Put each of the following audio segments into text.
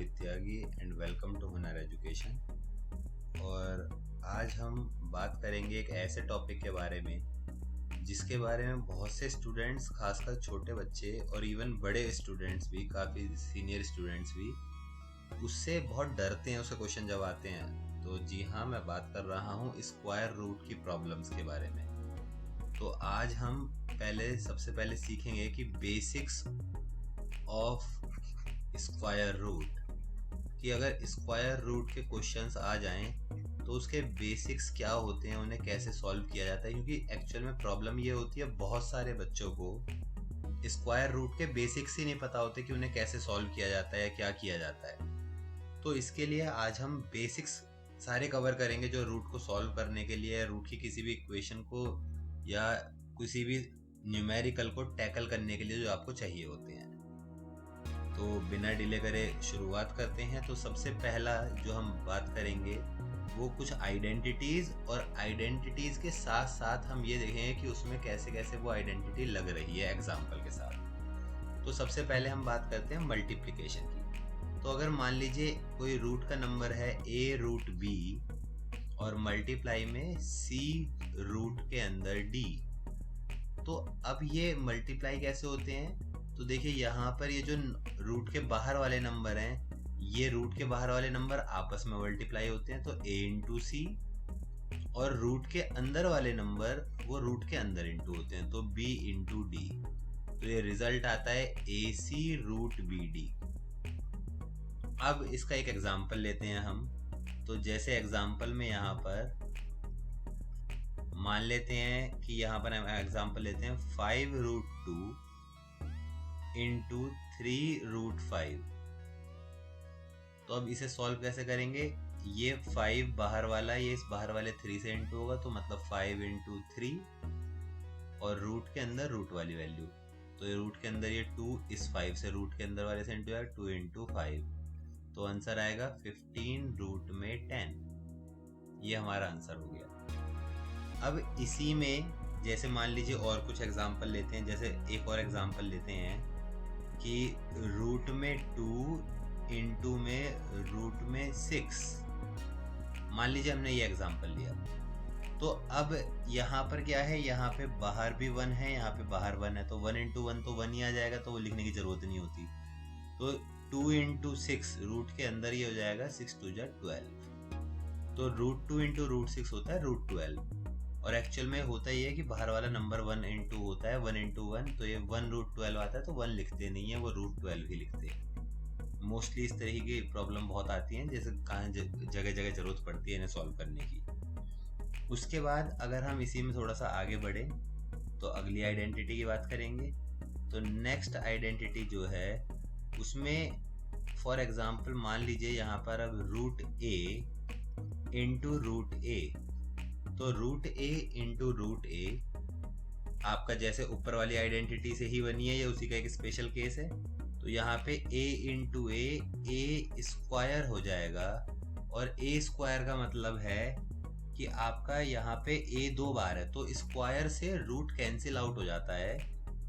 Amit Tyagi and welcome to Hunar Education. और आज हम बात करेंगे एक ऐसे टॉपिक के बारे में जिसके बारे में बहुत से स्टूडेंट्स, खासकर छोटे बच्चे और इवन बड़े स्टूडेंट्स भी, काफ़ी सीनियर स्टूडेंट्स भी उससे बहुत डरते हैं, उसके क्वेश्चन जब आते हैं। तो जी हाँ, मैं बात कर रहा हूँ स्क्वायर रूट की प्रॉब्लम्स के बारे में। तो आज हम सबसे पहले सीखेंगे कि बेसिक्स ऑफ स्क्वायर रूट, कि अगर स्क्वायर रूट के क्वेश्चंस आ जाएं तो उसके बेसिक्स क्या होते हैं, उन्हें कैसे सॉल्व किया जाता है। क्योंकि एक्चुअल में प्रॉब्लम ये होती है, बहुत सारे बच्चों को स्क्वायर रूट के बेसिक्स ही नहीं पता होते कि उन्हें कैसे सॉल्व किया जाता है या क्या किया जाता है। तो इसके लिए आज हम बेसिक्स सारे कवर करेंगे जो रूट को सॉल्व करने के लिए, रूट की किसी भी इक्वेशन को या किसी भी न्यूमेरिकल को टैकल करने के लिए जो आपको चाहिए होते हैं। तो बिना डिले करे शुरुआत करते हैं। तो सबसे पहला जो हम बात करेंगे वो कुछ आइडेंटिटीज, और आइडेंटिटीज के साथ साथ हम ये देखेंगे कि उसमें कैसे कैसे वो आइडेंटिटी लग रही है एग्जाम्पल के साथ। तो सबसे पहले हम बात करते हैं मल्टीप्लिकेशन की। तो अगर मान लीजिए कोई रूट का नंबर है a रूट b और मल्टीप्लाई में c रूट के अंदर d, तो अब ये मल्टीप्लाई कैसे होते हैं? तो देखिए यहाँ पर ये जो रूट के बाहर वाले नंबर हैं, ये रूट के बाहर वाले नंबर आपस में मल्टीप्लाई होते हैं, तो a इंटू सी, और रूट के अंदर वाले नंबर वो रूट के अंदर इंटू होते हैं, तो b इंटू डी। तो ये रिजल्ट आता है ac रूट बी डी। अब इसका एक एग्जाम्पल लेते हैं हम। तो जैसे एग्जाम्पल में यहाँ पर मान लेते हैं कि यहाँ पर हम एग्जाम्पल लेते हैं 5 रूट 2 इंटू 3 रूट 5। तो अब इसे सॉल्व कैसे करेंगे? ये 5 बाहर वाला, ये इस बाहर वाले 3 से इंटू होगा, तो मतलब 5 इंटू 3, और रूट के अंदर रूट वाली वैल्यू, तो ये रूट के अंदर ये 2 इस 5 से रूट के अंदर वाले से इंटू आएगा, 2 इंटू 5, तो आंसर आएगा 15 रूट में 10। ये हमारा आंसर हो गया। अब इसी में जैसे मान लीजिए और कुछ एग्जाम्पल लेते हैं। जैसे एक और एग्जाम्पल लेते हैं कि रूट में 2 इंटू में रूट में 6। मान लीजिए हमने ये एग्जाम्पल लिया। तो अब यहाँ पर क्या है, यहाँ पे बाहर भी 1 है, यहाँ पे बाहर 1 है, तो 1 इंटू 1 तो 1 ही आ जाएगा, तो वो लिखने की जरूरत नहीं होती। तो 2 इंटू 6 रूट के अंदर ही हो जाएगा, 6 2 जा 12। तो रूट 2 इंटू रूट 6 होता है रूट 12। और एक्चुअल में होता ही है कि बाहर वाला नंबर 1 इंटू होता है, 1 इंटू 1, तो ये 1 रूट 12 आता है, तो 1 लिखते नहीं है, वो रूट 12 ही लिखते हैं। मोस्टली इस तरह की प्रॉब्लम बहुत आती है, जैसे कहाँ जगह जगह जरूरत पड़ती है इन्हें सॉल्व करने की। उसके बाद अगर हम इसी में थोड़ा सा आगे बढ़े तो अगली आइडेंटिटी की बात करेंगे। तो नेक्स्ट आइडेंटिटी जो है उसमें फॉर एग्जाम्पल मान लीजिए यहाँ पर अब root a into root a। तो root a into root a आपका जैसे ऊपर वाली आइडेंटिटी से ही बनी है, ये उसी का एक स्पेशल केस है। तो यहाँ पे a इंटू a स्क्वायर हो जाएगा, और a स्क्वायर का मतलब है कि आपका यहाँ पे a 2 बार है, तो स्क्वायर से रूट कैंसिल आउट हो जाता है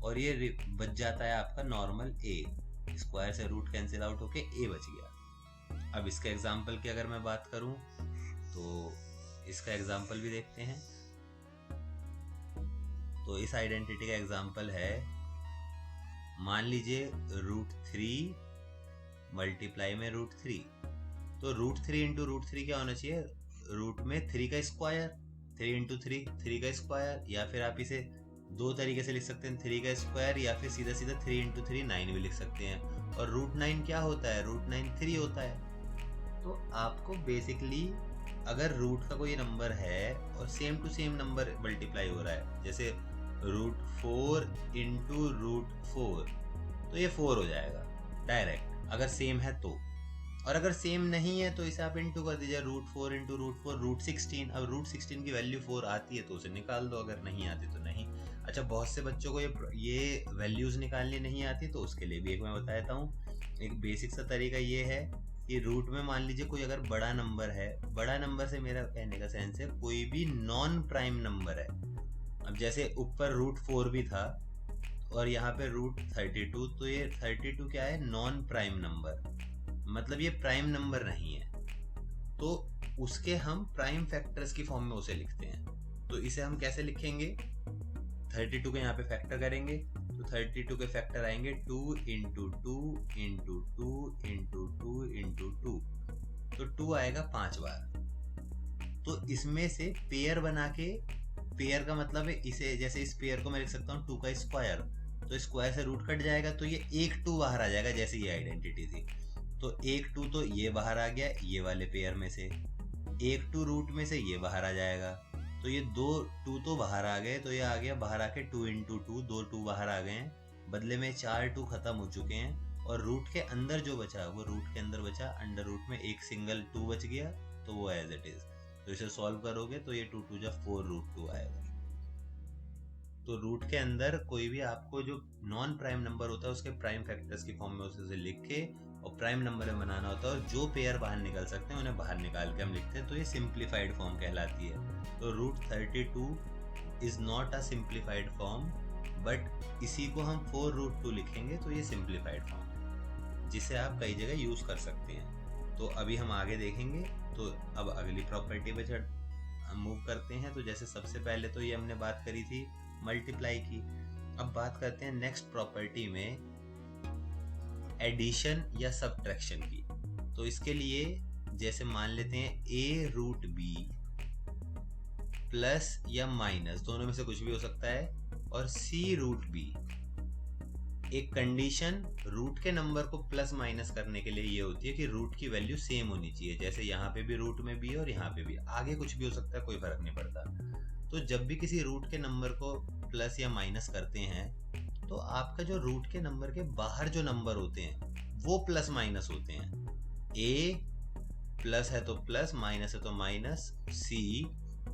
और ये बच जाता है आपका नॉर्मल a। स्क्वायर से रूट कैंसिल आउट होके a बच गया। अब इसके एग्जाम्पल की अगर मैं बात करूं तो इसका एग्जाम्पल भी देखते हैं। तो इस आइडेंटिटी का एग्जाम्पल है, मान लीजिए रूट 3 मल्टीप्लाई में रूट 3। तो रूट 3 इंटू रूट 3 क्या होना चाहिए? रूट में 3 का स्क्वायर, 3 इंटू 3 का स्क्वायर, या फिर आप इसे दो तरीके से लिख सकते हैं, 3 का स्क्वायर, या फिर सीधा सीधा 3 इंटू 3 9 भी लिख सकते हैं। और रूट 9 क्या होता है? रूट 9 3 होता है। तो आपको बेसिकली अगर रूट का कोई नंबर है और same to same number multiply हो रहा है, जैसे रूट 4 इंटू रूट 4, तो ये 4 हो जाएगा डायरेक्ट अगर सेम है तो। और अगर सेम नहीं है तो इसे आप इंटू कर दीजिए, रूट 4 इंटू रूट 4 रूट 16। अब रूट 16 की वैल्यू 4 आती है तो उसे निकाल दो, अगर नहीं आती तो नहीं। अच्छा, बहुत से बच्चों को ये वैल्यूज निकालनी नहीं आती, तो उसके लिए भी एक मैं बता देता हूँ। एक बेसिक सा तरीका ये है कि रूट में मान लीजिए कोई अगर बड़ा नंबर है, बड़ा नंबर से मेरा कहने का सेंस है कोई भी नॉन प्राइम नंबर है। अब जैसे ऊपर रूट 4 भी था और यहाँ पे रूट 32, तो ये 32 क्या है? Non prime number. मतलब ये प्राइम नंबर नहीं है, तो उसके हम प्राइम फैक्टर्स की फॉर्म में उसे लिखते हैं। तो इसे हम कैसे लिखेंगे, 32 के यहाँ पे फैक्टर करेंगे तो 32 के फैक्टर आएंगे 2 इंटू 2 इंटू 2 इंटू 2 इंटू 2, तो 2 आएगा 5 बार। तो इसमें से पेयर बना के, पेयर का मतलब है इसे, जैसे इस पेयर को मैं लिख सकता हूँ 2 का स्क्वायर, तो स्क्वायर से रूट कट जाएगा तो ये एक 2 बाहर आ जाएगा, जैसे ये आइडेंटिटी थी। तो एक 2 तो ये बाहर आ गया ये वाले पेयर में से, एक 2 रूट में से ये बाहर आ जाएगा, तो ये 2 2 तो बाहर आ गए, तो ये आ गया बाहर आके 2 इंटू 2, 2 2 बाहर आ गए हैं, बदले में 4 2 खत्म हो चुके हैं, और रूट के अंदर जो बचा वो रूट के अंदर बचा, अंडर रूट में एक सिंगल 2 बच गया, तो वो एज इट इज। तो इसे सॉल्व करोगे तो ये 2 2 जा 4 रूट 2 आएगा। तो रूट के अंदर कोई भी आपको जो नॉन प्राइम नंबर होता है उसके प्राइम फैक्टर्स की फॉर्म में उसे लिख के और प्राइम नंबर में बनाना होता है, और जो पेयर बाहर निकल सकते हैं उन्हें बाहर निकाल के हम लिखते हैं, तो ये सिंप्लीफाइड फॉर्म कहलाती है। तो root 32 is not a simplified form, but इसी को हम 4 रूट 2 लिखेंगे तो ये सिंप्लीफाइड फॉर्म है, जिसे आप कई जगह यूज कर सकते हैं। तो अभी हम आगे देखेंगे। तो अब अगली प्रॉपर्टी पे मूव करते हैं। तो जैसे सबसे पहले तो ये हमने बात करी थी मल्टीप्लाई की, अब बात करते हैं नेक्स्ट प्रॉपर्टी में एडिशन या सब्ट्रैक्शन की। तो इसके लिए जैसे मान लेते हैं a रूट बी प्लस या माइनस, दोनों में से कुछ भी हो सकता है, और c रूट बी। एक कंडीशन रूट के नंबर को प्लस माइनस करने के लिए ये होती है कि रूट की वैल्यू सेम होनी चाहिए, जैसे यहाँ पे भी रूट में भी है और यहाँ पे भी, आगे कुछ भी हो सकता है, कोई फर्क नहीं पड़ता। तो जब भी किसी रूट के नंबर को प्लस या माइनस करते हैं तो आपका जो रूट के नंबर के बाहर जो नंबर होते हैं वो प्लस माइनस होते हैं। a प्लस है तो प्लस, माइनस है तो माइनस, c,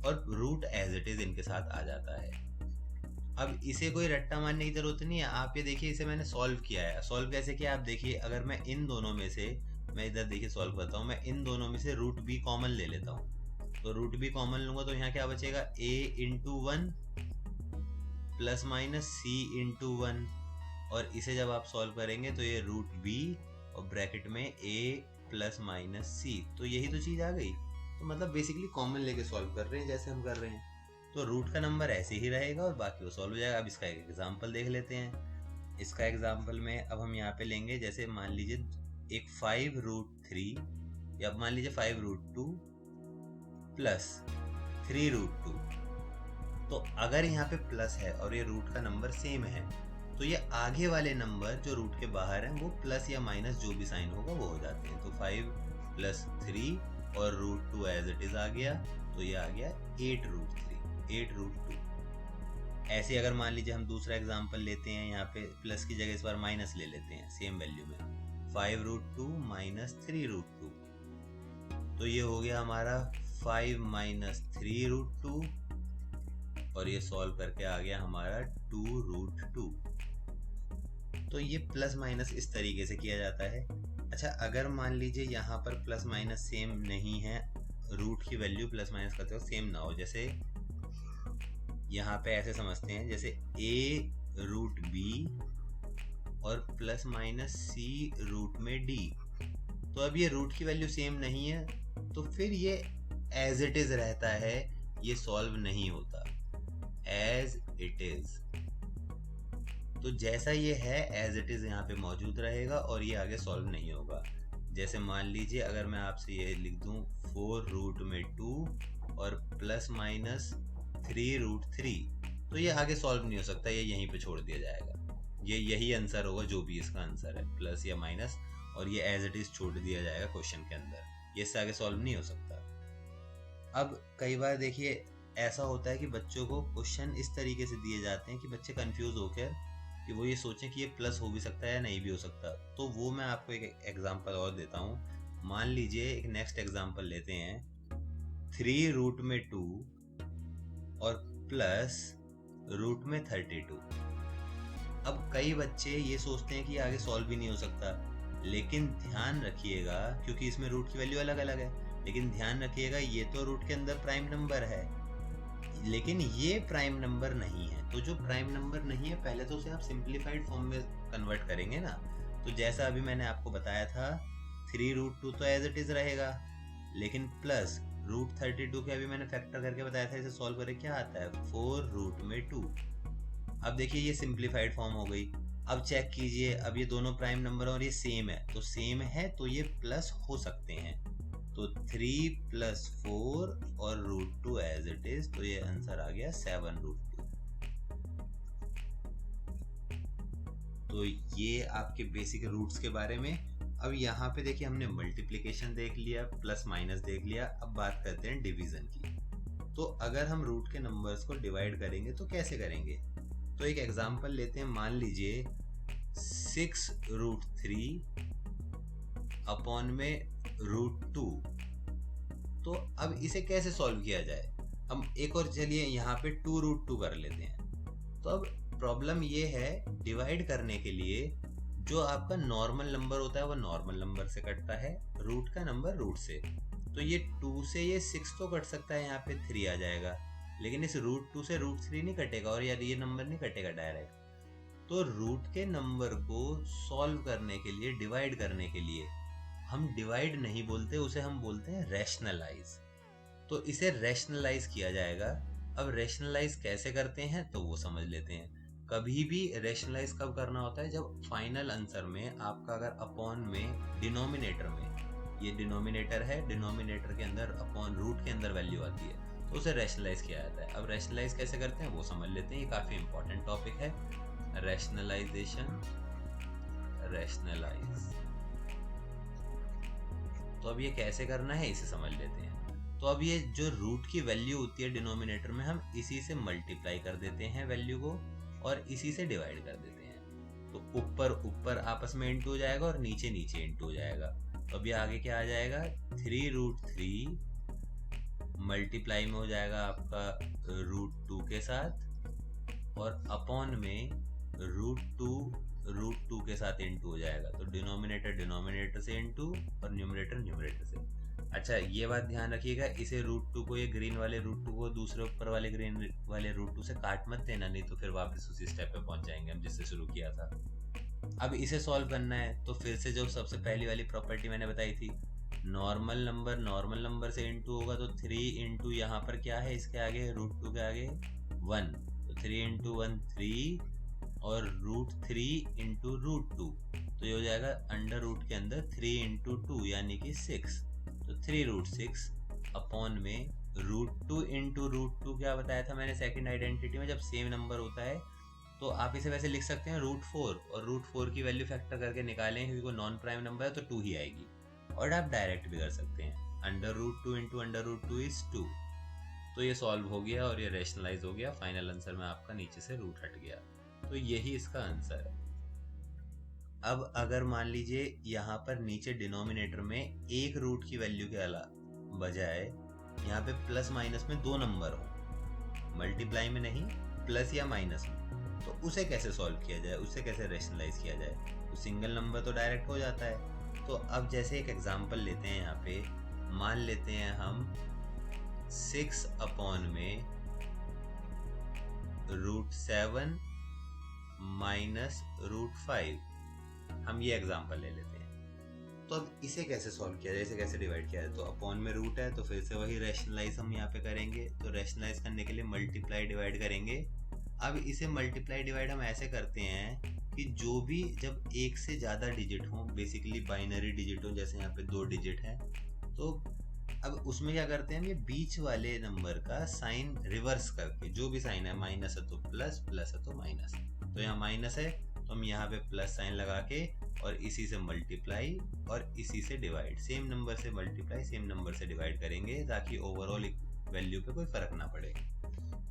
और रूट एज इट इज इनके साथ आ जाता है। अब इसे कोई रट्टा मारने की जरूरत नहीं है। आप ये देखिए, इसे मैंने सॉल्व किया है। सॉल्व कैसे किया आप देखिए, अगर मैं इन दोनों में से, मैं इधर देखिए सॉल्व करता हूँ, मैं इन दोनों में से रूट बी कॉमन ले लेता हूँ। तो रूट बी कॉमन लूंगा तो यहाँ क्या बचेगा, a into 1 plus minus c into 1, और इसे जब आप सॉल्व करेंगे तो ये रूट बी और ब्रैकेट में a प्लस माइनस c, तो यही तो चीज आ गई। तो मतलब बेसिकली कॉमन लेके सॉल्व कर रहे हैं जैसे हम कर रहे हैं। तो रूट का नंबर ऐसे ही रहेगा और बाकी वो सॉल्व हो जाएगा। अब इसका एक एग्जांपल देख लेते हैं। इसका एग्जांपल में अब हम यहाँ पे लेंगे, जैसे मान लीजिए एक 5 रूट 3, या मान लीजिए 5 रूट 2 प्लस 3 रूट 2। तो अगर यहाँ पे प्लस है और ये रूट का नंबर सेम है तो ये आगे वाले नंबर जो रूट के बाहर हैं वो प्लस या माइनस जो भी साइन होगा वो हो जाते हैं। तो 5 प्लस 3 और रूट 2 एज इट इज आ गया, तो ये आ गया 8 रूट 3, 8 रूट 2। ऐसे अगर मान लीजिए हम दूसरा एग्जांपल लेते हैं, यहाँ पे प्लस की जगह इस बार माइनस ले लेते हैं सेम वैल्यू में, 5 रूट 2 माइनस 3 रूट 2, तो ये हो गया हमारा 5 माइनस 3 रूट 2, और ये सॉल्व करके आ गया हमारा 2 रूट 2। तो ये प्लस माइनस इस तरीके से किया जाता है। अच्छा, अगर मान लीजिए यहाँ पर प्लस माइनस सेम नहीं है, रूट की वैल्यू प्लस माइनस करते हो सेम ना हो, जैसे यहाँ पे ऐसे समझते हैं जैसे a रूट b और प्लस माइनस c रूट में d। तो अब ये रूट की वैल्यू सेम नहीं है तो फिर ये एज इट इज रहता है, ये सॉल्व नहीं होता, एज इट इज। तो जैसा ये है एज इट इज यहाँ पे मौजूद रहेगा और ये आगे सॉल्व नहीं होगा। जैसे मान लीजिए अगर मैं आपसे ये लिख दूं 4 रूट में 2 और प्लस माइनस 3 रूट 3, तो ये आगे सॉल्व नहीं हो सकता, ये यहीं पे छोड़ दिया जाएगा। ये यही आंसर होगा जो भी इसका आंसर है, प्लस या माइनस, और ये एज इट इज छोड़ दिया जाएगा क्वेश्चन के अंदर, ये इससे आगे सॉल्व नहीं हो सकता। अब कई बार देखिए ऐसा होता है कि बच्चों को क्वेश्चन इस तरीके से दिए जाते हैं कि बच्चे कंफ्यूज होकर कि वो ये सोचें कि ये प्लस हो भी सकता है या नहीं भी हो सकता। तो वो मैं आपको एक एग्जांपल और देता हूँ। मान लीजिए एक नेक्स्ट एग्जांपल लेते हैं, 3 रूट में 2 और प्लस रूट में 32। अब कई बच्चे ये सोचते हैं कि आगे सॉल्व भी नहीं हो सकता, लेकिन ध्यान रखिएगा क्योंकि इसमें रूट की वैल्यू अलग अलग है, लेकिन ध्यान रखिएगा ये तो रूट के अंदर प्राइम नंबर है लेकिन ये प्राइम नंबर नहीं है। तो जो प्राइम नंबर नहीं है पहले तो उसे आप सिंप्लीफाइड फॉर्म में कन्वर्ट करेंगे ना। तो जैसा अभी मैंने आपको बताया था 3√2 तो एज इट इज रहेगा, लेकिन प्लस √32 के अभी मैंने फैक्टर करके बताया था, इसे सॉल्व करके क्या आता है 4√2। अब देखिए ये सिंप्लीफाइड फॉर्म हो गई। अब चेक कीजिए, अब ये दोनों प्राइम नंबर और ये सेम है, तो सेम है तो ये प्लस हो सकते हैं, तो 3 + 4 और √2 एज इट इज, तो ये आंसर आ गया 7√2। तो ये आपके बेसिक रूट्स के बारे में। अब यहाँ पे देखिए हमने मल्टीप्लिकेशन देख लिया, प्लस माइनस देख लिया, अब बात करते हैं डिवीजन की। तो अगर हम रूट के नंबर्स को डिवाइड करेंगे तो कैसे करेंगे, तो एक एग्जांपल लेते हैं। मान लीजिए 6√3 अपॉन में √2। तो अब इसे कैसे सॉल्व किया जाए, हम एक और चलिए यहाँ पे 2√2 कर लेते हैं। तो अब प्रॉब्लम ये है, डिवाइड करने के लिए जो आपका नॉर्मल नंबर होता है वो नॉर्मल नंबर से कटता है, रूट का नंबर रूट से। तो ये 2 से ये 6 तो कट सकता है, यहाँ पे 3 आ जाएगा, लेकिन इस √2 से √3 नहीं कटेगा और यार ये नंबर नहीं कटेगा डायरेक्ट। तो रूट के नंबर को सॉल्व करने के लिए, डिवाइड करने के लिए, हम डिवाइड नहीं बोलते, उसे हम बोलते हैं रैशनलाइज। तो इसे रैशनलाइज किया जाएगा। अब रैशनलाइज कैसे करते हैं तो वो समझ लेते हैं। कभी भी रैशनलाइज कब करना होता है, जब फाइनल आंसर में आपका अगर अपॉन में डिनोमिनेटर में, ये डिनोमिनेटर है, डिनोमिनेटर के अंदर अपॉन रूट के अंदर वैल्यू आती है, तो उसे रैशनलाइज किया जाता है। अब रैशनलाइज कैसे करते हैं वो समझ लेते हैं, ये काफी इंपॉर्टेंट टॉपिक है, रैशनलाइजेशन, रैशनलाइज। तो अब ये कैसे करना है इसे समझ लेते हैं। तो अब ये जो रूट की वैल्यू होती है डिनोमिनेटर में, हम इसी से मल्टीप्लाई कर देते हैं वैल्यू को और इसी से डिवाइड कर देते हैं। तो ऊपर ऊपर आपस में इंटू हो जाएगा और नीचे नीचे इंटू हो जाएगा। तो अब ये आगे क्या आ जाएगा, 3√3 मल्टीप्लाई में हो जाएगा आपका √2 के साथ और अपॉन में √2 के साथ इंटू हो जाएगा। तो डिनोमिनेटर डिनोमिनेटर से इंटू और न्यूमरेटर न्यूमरेटर से। अच्छा ये बात ध्यान रखिएगा, इसे √2 को, ये ग्रीन वाले √2 को दूसरे ऊपर वाले ग्रीन वाले √2 से काट मत देना, नहीं तो फिर वापस उसी स्टेप पे पहुंच जाएंगे हम जिससे शुरू किया था। अब इसे सॉल्व करना है तो फिर से जो सबसे पहली वाली प्रॉपर्टी मैंने बताई थी, नॉर्मल नंबर से इंटू होगा, तो 3 इंटू यहाँ पर क्या है, इसके आगे √2 के आगे 1, तो 3 × 1 3 और √3 इंटू √2, तो ये हो जाएगा अंडर रूट के अंदर 3 × 2 यानी कि 6, तो 3√6 अपॉन में √2 इंटू √2 क्या बताया था मैंने सेकंड आइडेंटिटी में, जब सेम नंबर होता है तो आप इसे वैसे लिख सकते हैं √4 और √4 की वैल्यू फैक्टर करके निकालें, क्योंकि वो नॉन प्राइम नंबर है तो 2 ही आएगी। और आप डायरेक्ट भी कर सकते हैं, अंडर √2 इंटू अंडर √2 इज 2। तो ये सॉल्व हो गया और ये रैशनलाइज हो गया, फाइनल आंसर में आपका नीचे से रूट हट गया। तो यही इसका आंसर है। अब अगर मान लीजिए यहाँ पर नीचे डिनोमिनेटर में एक रूट की वैल्यू के बजाय यहाँ पे प्लस माइनस में 2 नंबर हो, मल्टीप्लाई में नहीं प्लस या माइनस में, तो उसे कैसे सॉल्व किया जाए, उसे कैसे रैशनलाइज किया जाए। तो सिंगल नंबर तो डायरेक्ट हो जाता है। तो अब जैसे एक एग्जांपल लेते हैं, यहाँ पे मान लेते हैं हम 6 अपॉन में √7 माइनस √5, हम ये एग्जांपल ले लेते हैं। तो अब इसे कैसे सॉल्व किया जाए, इसे कैसे डिवाइड किया जाए, तो अपॉन में रूट है तो फिर से वही रैशनलाइज हम यहाँ पे करेंगे। तो रैशनलाइज करने के लिए मल्टीप्लाई डिवाइड करेंगे। अब इसे मल्टीप्लाई डिवाइड हम ऐसे करते हैं कि जो भी जब एक से ज़्यादा डिजिट हो, बेसिकली बाइनरी डिजिट हो, जैसे यहाँ पे 2 डिजिट है, तो अब उसमें क्या करते हैं हम, ये बीच वाले नंबर का साइन रिवर्स करके, जो भी साइन है, माइनस है तो प्लस, प्लस है तो माइनस, तो यहाँ माइनस है तो हम यहाँ पे प्लस साइन लगा के और इसी से मल्टीप्लाई और इसी से डिवाइड, सेम नंबर से मल्टीप्लाई सेम नंबर से डिवाइड करेंगे ताकि ओवरऑल वैल्यू पे कोई फर्क ना पड़े।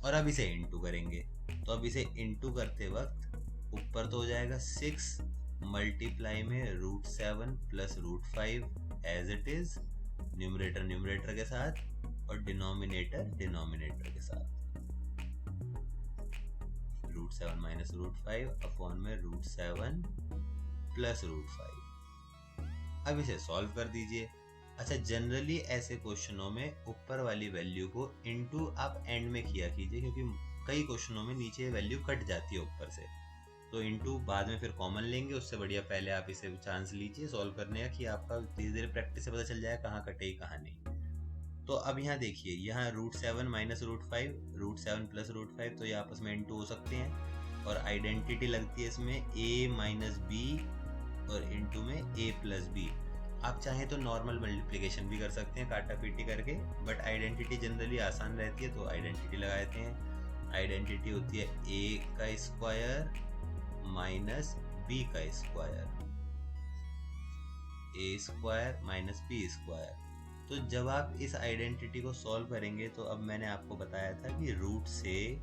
और अब इसे इंटू करेंगे। तो अब इसे इंटू करते वक्त ऊपर तो हो जाएगा 6 मल्टीप्लाई में √7 plus √5 as it is, numerator numerator के साथ और डिनोमिनेटर डिनोमिनेटर के साथ, √7 माइनस √5 अपॉन में √7 प्लस √5। अब इसे सॉल्व कर दीजिए। अच्छा जनरली ऐसे क्वेश्चनों में ऊपर वाली वैल्यू को इनटू आप एंड में किया कीजिए, क्योंकि कई क्वेश्चनों में नीचे वैल्यू कट जाती है ऊपर से, तो इनटू बाद में फिर कॉमन लेंगे, उससे बढ़िया पहले आप इसे चांस लीजिए सॉल्व करने का, कि आपका धीरे धीरे प्रैक्टिस से पता चल जाए कहाँ कटे कहाँ नहीं। तो अब यहाँ देखिए, यहाँ √7 माइनस √5, √7 प्लस √5, तो ये आपस में इनटू हो सकते हैं, और आइडेंटिटी लगती है इसमें a माइनस बी और इनटू में a प्लस बी। आप चाहें तो नॉर्मल मल्टीप्लिकेशन भी कर सकते हैं काटा पीटी करके, बट आइडेंटिटी जनरली आसान रहती है तो आइडेंटिटी लगा देते हैं। आइडेंटिटी होती है a का स्क्वायर माइनस b का square, a square minus b square. तो जब आप इस आइडेंटिटी को सॉल्व करेंगे, तो अब मैंने आपको बताया था कि रूट से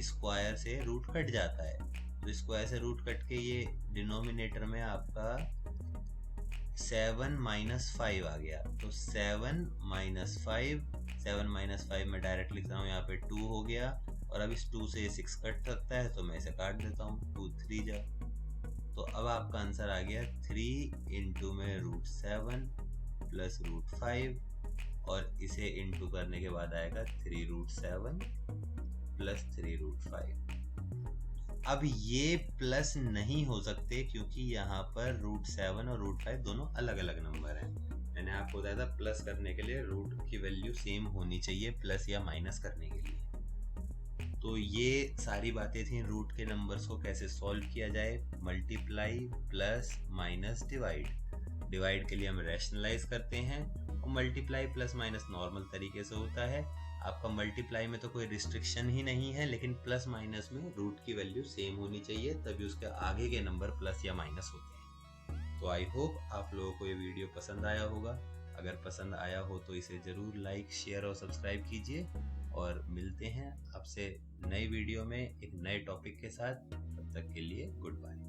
स्क्वायर से रूट कट जाता है, तो स्क्वायर से रूट कट के ये डिनोमिनेटर में आपका 7 माइनस 5 आ गया। तो 7 माइनस 5 में डायरेक्ट लिख रहा हूँ, यहाँ पे 2 हो गया, और अब इस 2 से 6 कट सकता है तो मैं इसे काट देता हूँ, 2 3 जा। तो अब आपका आंसर आ गया 3 इंटू में √7 प्लस √5, और इसे इंटू करने के बाद आएगा 3√7 प्लस 3√5। अब ये प्लस नहीं हो सकते क्योंकि यहाँ पर √7 और √5 दोनों अलग अलग नंबर हैं। मैंने आपको बताया था प्लस करने के लिए रूट की वैल्यू सेम होनी चाहिए प्लस या माइनस करने के लिए। तो ये सारी बातें थी रूट के नंबर्स को कैसे सॉल्व किया जाए। मल्टीप्लाई प्लस माइनस डिवाइड के लिए हम रैशनलाइज करते हैं, और मल्टीप्लाई प्लस माइनस नॉर्मल तरीके से होता है। आपका मल्टीप्लाई में तो कोई रिस्ट्रिक्शन ही नहीं है, लेकिन प्लस माइनस में रूट की वैल्यू सेम होनी चाहिए, तभी उसके आगे के नंबर प्लस या माइनस होते हैं। तो आई होप आप लोगों को ये वीडियो पसंद आया होगा। अगर पसंद आया हो तो इसे ज़रूर लाइक शेयर और सब्सक्राइब कीजिए, और मिलते हैं आपसे नई वीडियो में एक नए टॉपिक के साथ। तब तक के लिए गुड बाय।